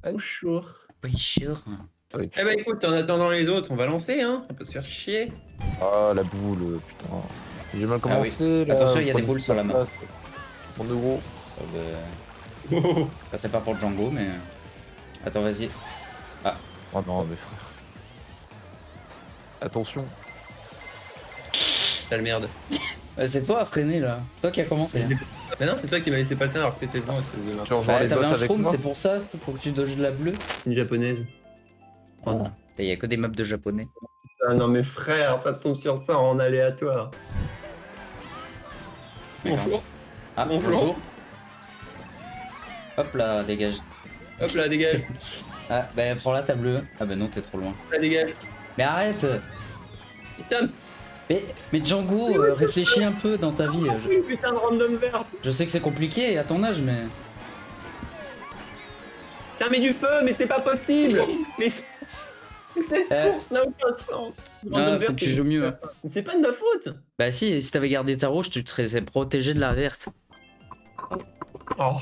Bonjour. Bonjour. Eh bah écoute, en attendant les autres, on va lancer, hein. On peut se faire chier. Ah, la boule, putain. J'ai mal commencé, là. Attention, il y a des prenez boules toute sur la map. place. Mon euro. Oh. Ça c'est pas pour Django, mais... Attends, vas-y. Ah. Oh non, mes frères. Attention. Sale merde. C'est toi à freiner, là. C'est toi qui a commencé. Hein. Mais non, c'est toi qui m'as laissé passer alors que t'étais devant, espèce de merde. Tu rejoins les T'avais bots un avec shroom, moi. c'est pour ça. Faut que tu doges de la bleue. Une japonaise. Oh non. Il y a que des maps de japonais. Ah non, mais frère, ça tombe sur ça en aléatoire. Bonjour. Ah, Bonjour. bonjour. Hop là, dégage. Hop là, dégage. Ah, bah prends la table bleue. Ah bah non, t'es trop loin. Ça dégage. Mais arrête. Putain, Mais Django, réfléchis un peu dans ta vie. une putain de random verte. Je sais que c'est compliqué à ton âge, mais... Putain, mais du feu, mais c'est pas possible. Mais cette course n'a aucun sens. Ah, faut que tu joues mieux. Hein. Mais c'est pas de ma faute. Bah si t'avais gardé ta rouge, tu te serais protégé de la verte. Oh.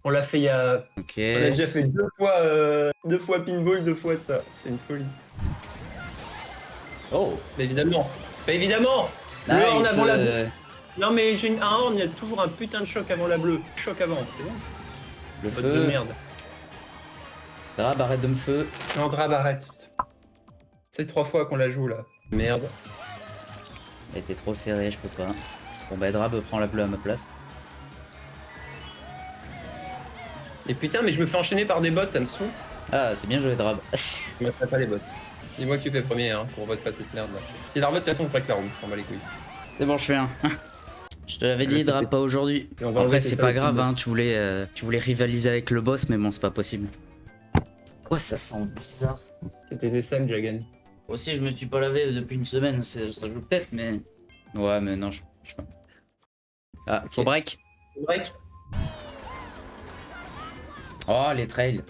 On l'a fait il y a... Ok. On a déjà fait deux fois pinball, 2 fois ça. C'est une folie. Oh. Mais évidemment. Mais évidemment. Le Nice. horn avant la bleue. Non mais j'ai un horn, il y a toujours un putain de choc avant la bleue. Choc avant, c'est bon. Le Pote de feu. merde. Drab, arrête de me feu. Non, Drab, arrête. C'est 3 fois qu'on la joue là. Merde. Elle était trop serrée, je peux pas. Bon bah Drab prend la bleue à ma place. Et putain, mais je me fais enchaîner par des bots, ça me saoule. Ah, c'est bien joué Drab. Je me ferai pas les bots. Dis-moi que tu fais premier, hein, pour vote pas cette merde là. Si la revote, de toute façon, on ferait que la roue, je m'en bats les couilles. C'est bon, je fais un. Je te l'avais dit, Drab, pas aujourd'hui. Et on va Après, enlever c'est ces pas salles grave, de hein, tu voulais rivaliser avec le boss, mais bon, c'est pas possible. Quoi, ça sent bizarre. C'était des salles, Jagan. Aussi, je me suis pas lavé depuis une semaine, ça joue peut-être, mais... Ouais, mais non, je sais pas. Ah, Ok. faut break. Break. Oh, les trails.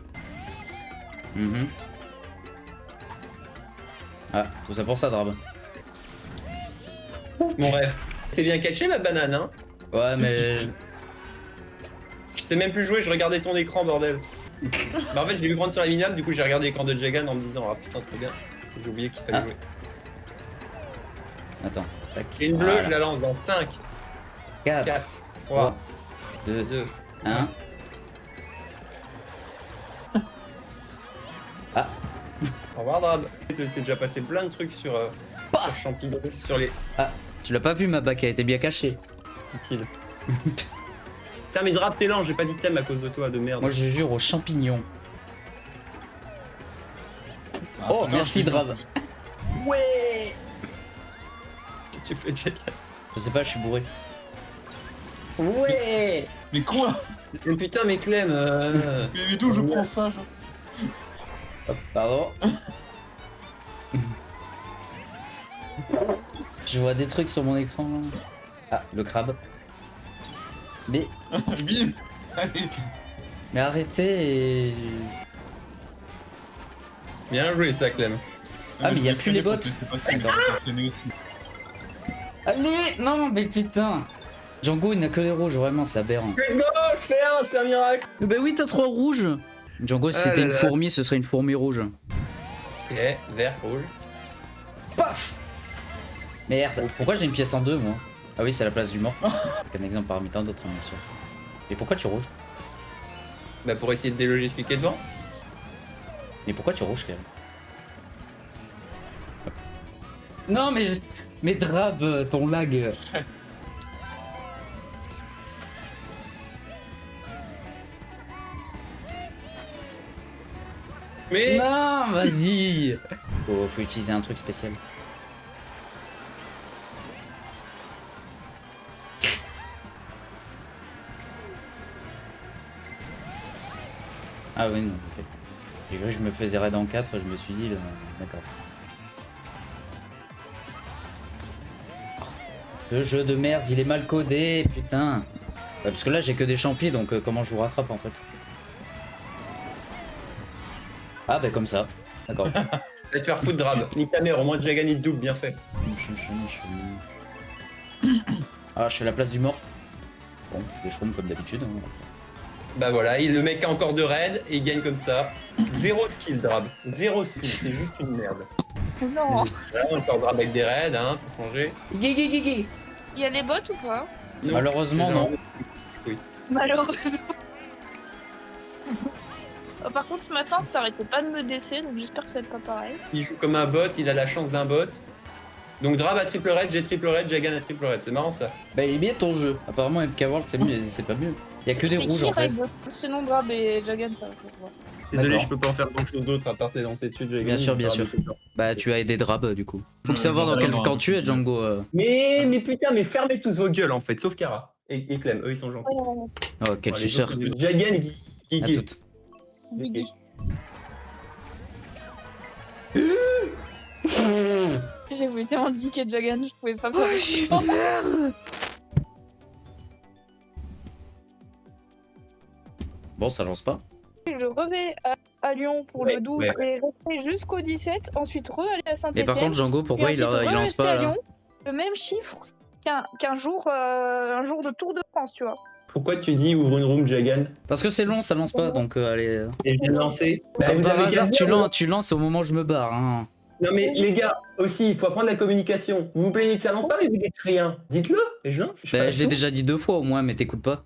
Mhm. Ah, tout ça pour ça, Drab. Mon rêve. T'es bien caché, ma banane, hein. Ouais, mais... Je sais même plus jouer, je regardais ton écran, bordel. Bah en fait, je l'ai vu prendre sur la minimap, du coup j'ai regardé l'écran de Jagan en me disant, ah putain, trop bien. J'ai oublié qu'il fallait Ah. jouer. Attends. Tac. J'ai une bleue, Voilà. je la lance dans 5, 4, 4, 3, 2, 2. 1. Au revoir, Drab. C'est déjà passé plein de trucs sur Champignon, sur les Ah, tu l'as pas vu, ma bac a été bien cachée. petites îles. Putain, mais Drab, t'es lent, j'ai pas d'item à cause de toi, de merde. Moi, je jure aux champignons. Ah, Oh, putain, merci, je suis Drab. Ouais. Tu fais Jagan. Je sais pas, je suis bourré. Ouais. Mais quoi? Mais putain, mais Clem. Mais d'où je prends ça, genre? Hop, pardon. Je vois des trucs sur mon écran. Là. Ah, le crabe. Mais Bim! Allez! arrêtez et... Bien joué, ça, Clem. Ah, mais y a plus les bots. D'accord. Allez. Non, mais putain. Django, il n'a que les rouges, vraiment, c'est aberrant. Let's go, je fais un, c'est un miracle. Bah oui, t'as 3 rouges. Django, si Ah c'était là une là. fourmi, ce serait une fourmi rouge. Ok, vert, rouge. Paf. Merde, pourquoi j'ai une pièce en 2, moi? Ah oui, c'est la place du mort. C'est un exemple parmi tant d'autres, bien sûr. Et pourquoi tu rouges? Bah pour essayer de déloger celui qui est devant. Mais pourquoi tu rouges, Clem? Non, mais... Mais Drab, ton lag... Mais Non, vas-y. Faut utiliser un truc spécial. Ah oui, non, ok. J'ai cru que je me faisais raid en 4, je me suis dit, d'accord. Le jeu de merde, il est mal codé, putain. Ouais, parce que là, j'ai que des champis, donc comment je vous rattrape en fait? Ah bah comme ça, d'accord. va te faire foutre, Drab. Nique ta mère, au moins tu as gagné de double, bien fait. Ah, je suis à la place du mort. Bon, des shrooms comme d'habitude. Hein. Bah voilà, et le mec a encore de raid et il gagne comme ça. Zéro skill, Drab. Zéro skill, c'est juste une merde. Non. Voilà, encore Drab avec des raids, hein, pour changer. Il Il y a les bots ou pas? Non, Malheureusement, c'est non. genre- Malheureusement. Par contre, ce matin, ça arrêtait pas de me DC, donc j'espère que ça va être pas pareil. Il joue comme un bot, il a la chance d'un bot. Donc Drab a triple raid, j'ai triple raid, Jagan a triple raid. C'est marrant ça. Bah, il est bien ton jeu. Apparemment, MK World, c'est mieux, c'est pas mieux. Il y a que des Et rouges qui en fait. raid Sinon, Drab et Jagan, ça va faire voir. Désolé, D'accord. je peux pas en faire grand chose d'autre à part te lancer dessus, Jagan. Bien sûr, bien sûr. Bah, tu as aidé Drab du coup. Faut que savoir dans quel camp tu es, Django. Mais putain, mais fermez tous vos gueules en fait, sauf Kara et Clem, eux ils sont gentils. Oh, quel Les suceur. autres, Jagan et À Guigui. toutes. Guigui. J'ai voulu tellement diquer Jagan, je pouvais pas faire. Bon, ça lance pas. Je revais à Lyon pour Ouais, le 12 ouais. et rester jusqu'au 17, ensuite re-aller à Et Saint-Etienne. par contre, Django, pourquoi il lance pas là? Le même chiffre qu'un jour, un jour de Tour de France, tu vois. Pourquoi tu dis ouvre une room, Jagan? Parce que c'est long, ça lance pas, donc allez. Et je viens de lancer. Bah, Comme vous par avez qu'à hasard, le dire, tu lances au moment où je me barre. Hein. Non mais les gars, aussi, il faut apprendre la communication. Vous vous plaignez que ça lance pas, mais vous dites rien. Dites-le, et je lance. Bah, je l'ai déjà dit 2 fois au moins, mais t'écoutes pas.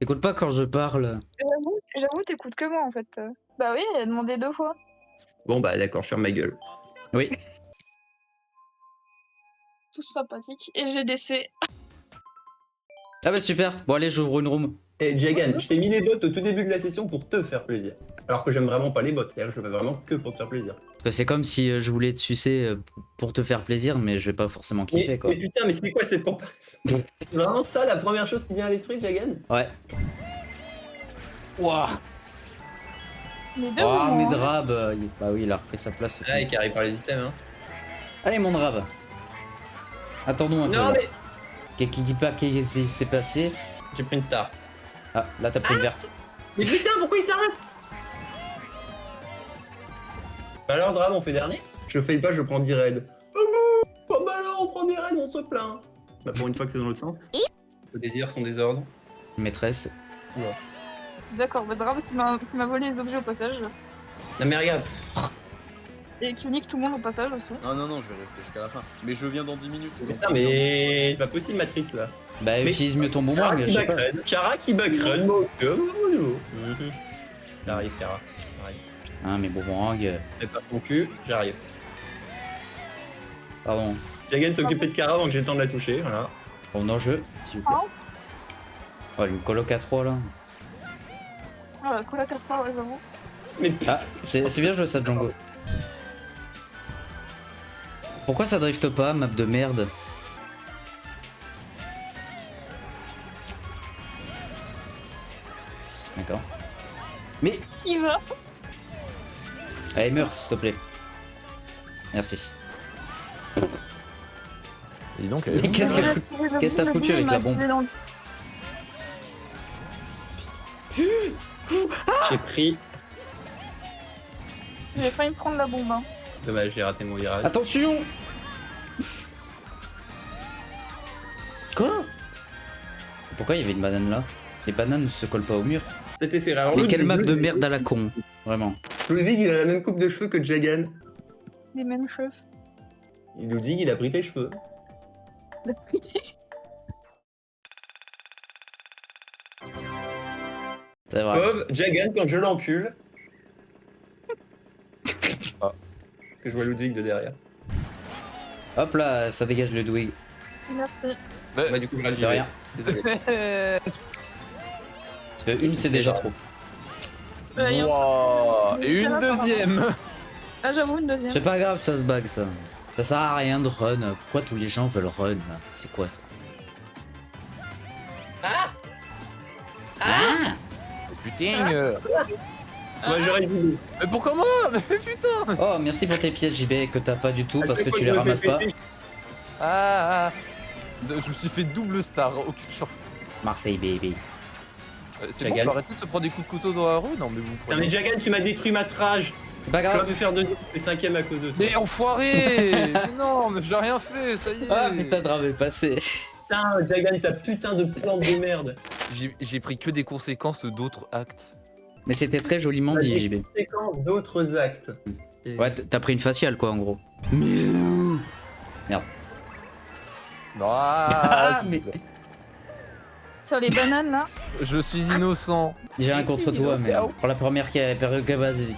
T'écoutes pas quand je parle. J'avoue, t'écoutes que moi en fait. Bah oui, elle a demandé 2 fois. Bon bah d'accord, je ferme ma gueule. Oui. Tous sympathiques. Et j'ai DC. Ah bah super. Bon allez, j'ouvre une room. Et Jagan, je t'ai mis les bots au tout début de la session pour te faire plaisir. Alors que j'aime vraiment pas les bots, c'est-à-dire que je le fais vraiment que pour te faire plaisir. Parce que c'est comme si je voulais te sucer pour te faire plaisir, mais je vais pas forcément kiffer quoi. Mais putain, mais c'est quoi cette comparaison? C'est vraiment ça la première chose qui vient à l'esprit, Jagan? Ouais. Wouah. Les deux Oh, moments, mais hein. Drab. Bah oui, il a repris sa place. Ah, et qui arrive par les items, hein. Allez, mon Drab. Attends-nous un peu. Non là. mais... Qu'est-ce qui s'est passé? J'ai pris une star. Ah, là t'as pris le vert. Mais putain, pourquoi il s'arrête? Bah alors, Drab, on fait dernier? Je fais pas, je prends 10 raids. Oh bah alors, on prend des raids, on se plaint. Bah pour une fois que c'est dans l'autre sens. Le désir, son désordre. Maîtresse. D'accord, bah Drab qui m'a volé les objets au passage. Non mais regarde. Et qui nique tout le monde au passage aussi. Non, non, non, je vais rester jusqu'à la fin. Mais je viens dans 10 minutes. Putain, mais c'est pas possible, Matrix là. Bah Mais- utilise mieux ton boomerang, je sais pas. Kara qui backrun, mon J'arrive, Kara. J'arrive. Putain, mais boomerang. Fais pas ton cul, j'arrive. Pardon. Jagan s'occuper de Kara avant que j'ai le temps de la toucher, voilà. On en jeu, s'il vous plaît. Oh, il me coloque à 3 là. Ah, la cola 4 fois, ouais, j'avoue. Mais putain, Ah, c'est bien joué ça, Django. Pourquoi ça drift pas, map de merde? D'accord. Mais. Il va. Allez, meurs, s'il te plaît. Merci. Et dis donc, Mais qu'est-ce qu'elle fout? Qu'est-ce que t'as foutu avec la bombe? j'ai pris. J'ai failli prendre la bombe. Hein. Dommage, j'ai raté mon virage. Attention! Quoi? Pourquoi il y avait une banane là? Les bananes ne se collent pas au mur. Peut-être essayer. Alors, Mais l'autre, quelle map de Ludwig- merde à la con, vraiment. Ludwig, il a la même coupe de cheveux que Jagan. Les mêmes cheveux. Ludwig, il a pris tes cheveux. C'est vrai. Pauvre Jagan, quand je l'encule. Ah. Parce que je vois Ludwig de derrière. Hop là, ça dégage le Ludwig. Merci. Bah, du coup, je De rien. Désolé. Parce que une c'est déjà trop. Wouah. Et une deuxième. Ah, j'avoue, une deuxième. C'est pas grave, ça se bug ça. Ça sert à rien de run. Pourquoi tous les gens veulent run là? C'est quoi ça? Ah! Putain. Moi, j'aurais dit. Mais pourquoi moi? Mais putain. Oh, merci pour tes pièces JB que t'as pas du tout parce que tu les ramasses pas. Ah. Je me suis fait double star, aucune chance. Marseille baby. C'est La bon, gagne. faut arrêter de se prendre des coups de couteau dans la rue? Non mais vous Putain, mais Jagan, tu m'as détruit ma trage. C'est pas J'aurais grave. pu faire 2 et 5ème à cause de toi. Mais enfoiré. Mais non, mais j'ai rien fait, ça y est. Ah, mais ta drame est passée. Putain, Jagan, ta putain de plante de merde. J'ai pris que des conséquences d'autres actes. Mais c'était très joliment T'as dit, des JB. conséquences d'autres actes. Ouais, t'as pris une faciale, quoi, en gros. Ah, mais Sur les bananes là. je suis innocent. j'ai rien contre toi, mais pour la première période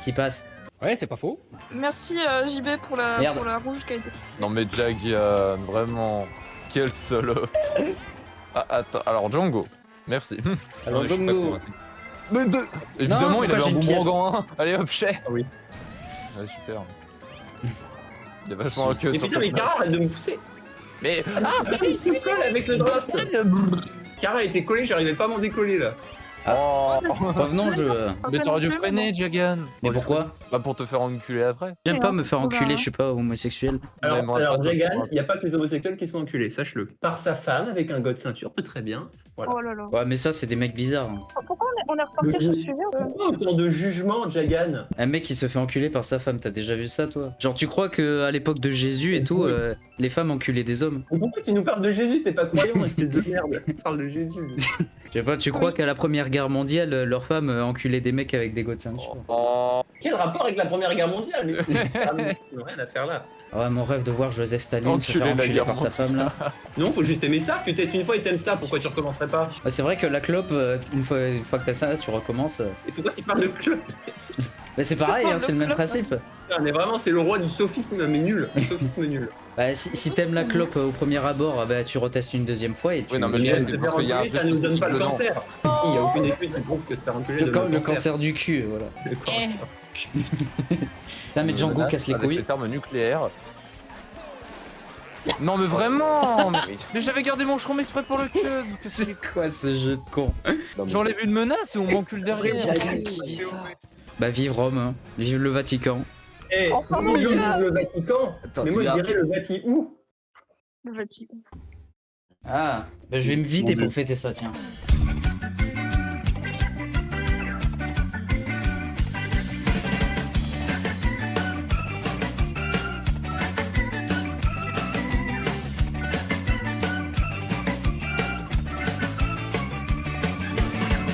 qui passe. Ouais, c'est pas faux. Merci JB pour la Merde. rouge qui a été. Non mais Jagan, vraiment, quelle salope. Ah, attends, alors Django, merci. Alors, Ouais, je suis pas Django. convaincu. Mais évidemment, il pourquoi avait j'ai un une boomerang en 1. Allez hop, chais. Ah oui. Ouais, super. Il y a vachement un cut Mais sur putain, mais cette Kara, arrête de me pousser. Mais Ah, bah oui, tu me colles avec le draft. Kara était collée, j'arrivais pas à m'en décoller là. oh. Revenons, Mais t'aurais dû freiner, Jagan. Mais pourquoi? Bah pour te faire enculer après. J'aime pas me faire enculer, je suis pas homosexuel. Alors, moi, pas de Jagan, problème. il n'y a pas que les homosexuels qui sont enculés, sache-le. Par sa femme, avec un god ceinture, peut très bien. Voilà. Oh là là. Ouais, mais ça, c'est des mecs bizarres. hein. Pourquoi on est reparti sur ce sujet Pourquoi autant de jugement, Jagan? Un mec qui se fait enculer par sa femme, t'as déjà vu ça, toi? Genre, tu crois que à l'époque de Jésus et tout, les femmes enculaient des hommes? Mais pourquoi tu nous parles de Jésus? T'es pas croyant, espèce de merde. Tu parles de Jésus. Je sais pas, tu crois qu'à la première guerre mondiale, leurs femmes enculaient des mecs avec des godes ceintures? Oh. Quel rapport avec la première guerre mondiale? Mais ils n'ont rien à faire là. Ah ouais, mon rêve de voir Joseph Staline se Enculer faire la enculer guerre par sa femme là. Non, faut juste aimer ça. Tu testes une fois et t'aimes ça. Pourquoi tu recommencerais pas? Ouais, c'est vrai que la clope, une fois que t'as ça, tu recommences. Et pourquoi tu parles de club? Mais c'est pareil, hein, c'est le même clope. principe. Mais vraiment, c'est le roi du sophisme, mais nul. Le sophisme nul. Bah, si t'aimes la clope au premier abord, bah, tu retestes une deuxième fois et tu. Oui, non, mais Mais c'est se parce faire qu'il y a un enculer, ça truc nous donne pas le dedans. cancer. Il n'y a aucune étude qui prouve que se faire enculer le, donne le cancer du cul, voilà. Le cancer. Putain, mais Django casse les Avec couilles. cette arme nucléaire. Non mais vraiment mais j'avais gardé mon shroom exprès pour le cut. C'est quoi ce jeu de con? J'enlève une menace et on m'encule derrière. Bah, vive Rome, hein. Vive le Vatican. Eh, Enfin, moi je mon dis gars. le Vatican. Attends, Mais moi je regarde. dirais le Vati où? Le Vatican. Ah, bah, je vais me vider Mon Dieu. pour fêter ça, tiens.